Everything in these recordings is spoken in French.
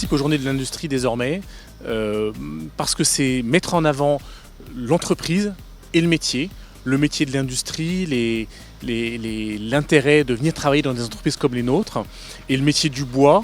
thématique aux Journées de l'Industrie désormais, parce que c'est mettre en avant l'entreprise et le métier de l'industrie, l'intérêt de venir travailler dans des entreprises comme les nôtres, et le métier du bois,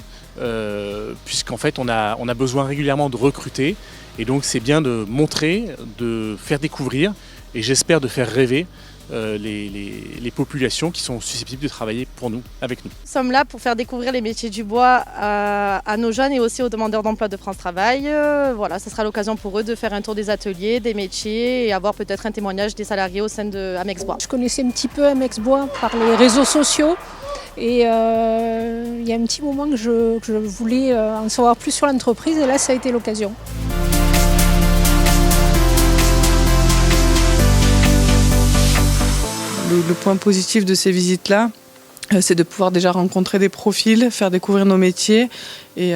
puisqu'en fait on a besoin régulièrement de recruter, et donc c'est bien de montrer, de faire découvrir, et j'espère de faire rêver les populations qui sont susceptibles de travailler pour nous, avec nous. Nous sommes là pour faire découvrir les métiers du bois à nos jeunes et aussi aux demandeurs d'emploi de France Travail. Voilà, ce sera l'occasion pour eux de faire un tour des ateliers, des métiers et avoir peut-être un témoignage des salariés au sein de Amex Bois. Je connaissais un petit peu Amex Bois par les réseaux sociaux et il y a un petit moment que je voulais en savoir plus sur l'entreprise et là ça a été l'occasion. Le point positif de ces visites-là, c'est de pouvoir déjà rencontrer des profils, faire découvrir nos métiers et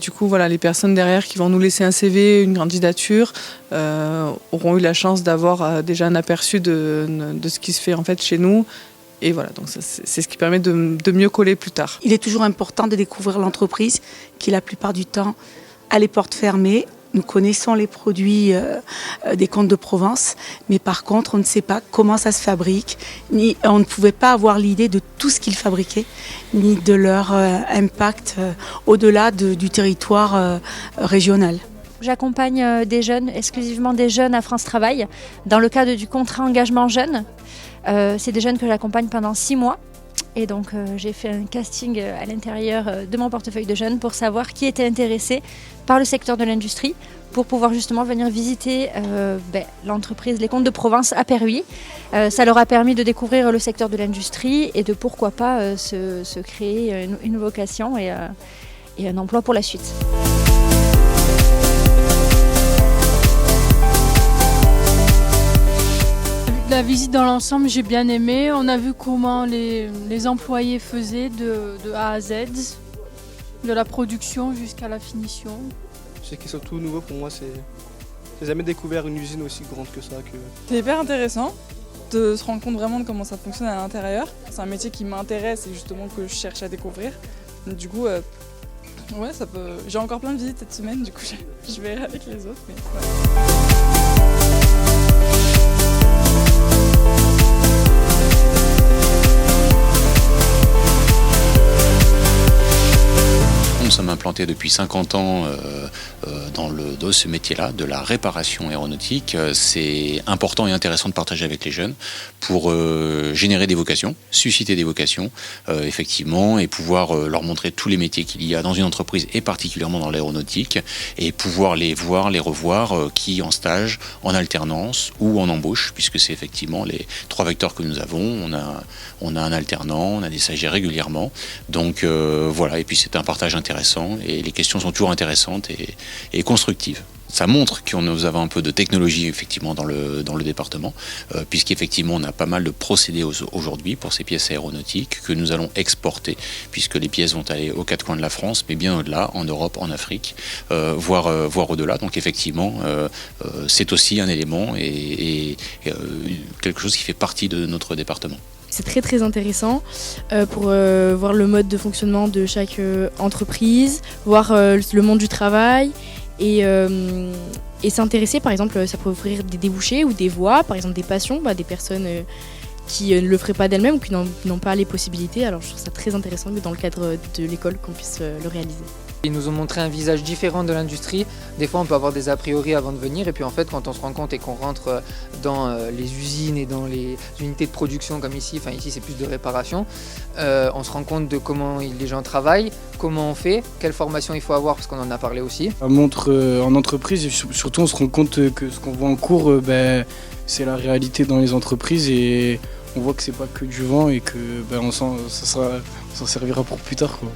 du coup voilà, les personnes derrière qui vont nous laisser un CV, une candidature auront eu la chance d'avoir déjà un aperçu de ce qui se fait en fait chez nous. Et voilà, donc c'est ce qui permet de mieux coller plus tard. Il est toujours important de découvrir l'entreprise qui la plupart du temps a les portes fermées. Nous connaissons les produits des Comtes de Provence, mais par contre, on ne sait pas comment ça se fabrique, ni on ne pouvait pas avoir l'idée de tout ce qu'ils fabriquaient, ni de leur impact au-delà du territoire régional. J'accompagne des jeunes, exclusivement des jeunes à France Travail, dans le cadre du contrat engagement jeune. C'est des jeunes que j'accompagne pendant 6 mois. Et donc j'ai fait un casting à l'intérieur de mon portefeuille de jeunes pour savoir qui était intéressé par le secteur de l'industrie pour pouvoir justement venir visiter l'entreprise Les Comtes de Provence à Perhuis. Ça leur a permis de découvrir le secteur de l'industrie et de pourquoi pas se créer une vocation et un emploi pour la suite. La visite dans l'ensemble, j'ai bien aimé. On a vu comment les employés faisaient de A à Z, de la production jusqu'à la finition. C'est qu'ils sont tout nouveau pour moi. J'ai jamais découvert une usine aussi grande que ça. C'est hyper intéressant de se rendre compte vraiment de comment ça fonctionne à l'intérieur. C'est un métier qui m'intéresse et justement que je cherche à découvrir. Du coup, ouais, ça peut. J'ai encore plein de visites cette semaine, du coup je verrai avec les autres. Mais ouais. Nous sommes implantés depuis 50 ans dans ce métier-là, de la réparation aéronautique. C'est important et intéressant de partager avec les jeunes pour générer des vocations, susciter des vocations, effectivement, et pouvoir leur montrer tous les métiers qu'il y a dans une entreprise et particulièrement dans l'aéronautique, et pouvoir les voir, les revoir, qui en stage, en alternance ou en embauche, puisque c'est effectivement les 3 vecteurs que nous avons. On a un alternant, on a des stagiaires régulièrement, donc voilà, et puis c'est un partage intéressant et les questions sont toujours intéressantes et constructives. Ça montre que nous avons un peu de technologie effectivement dans le département, puisqu'effectivement on a pas mal de procédés aujourd'hui pour ces pièces aéronautiques que nous allons exporter, puisque les pièces vont aller aux 4 coins de la France, mais bien au-delà, en Europe, en Afrique, voire au-delà. Donc effectivement, c'est aussi un élément et quelque chose qui fait partie de notre département. C'est très très intéressant pour voir le mode de fonctionnement de chaque entreprise, voir le monde du travail et s'intéresser, par exemple, ça peut offrir des débouchés ou des voies, par exemple des passions, des personnes qui ne le feraient pas d'elles-mêmes ou qui n'ont pas les possibilités. Alors je trouve ça très intéressant que dans le cadre de l'école qu'on puisse le réaliser. Ils nous ont montré un visage différent de l'industrie. Des fois, on peut avoir des a priori avant de venir. Et puis en fait, quand on se rend compte et qu'on rentre dans les usines et dans les unités de production comme ici, enfin ici c'est plus de réparation, on se rend compte de comment les gens travaillent, comment on fait, quelle formation il faut avoir, parce qu'on en a parlé aussi. Ça montre en entreprise et surtout on se rend compte que ce qu'on voit en cours, c'est la réalité dans les entreprises et on voit que c'est pas que du vent et que ça servira pour plus tard, quoi.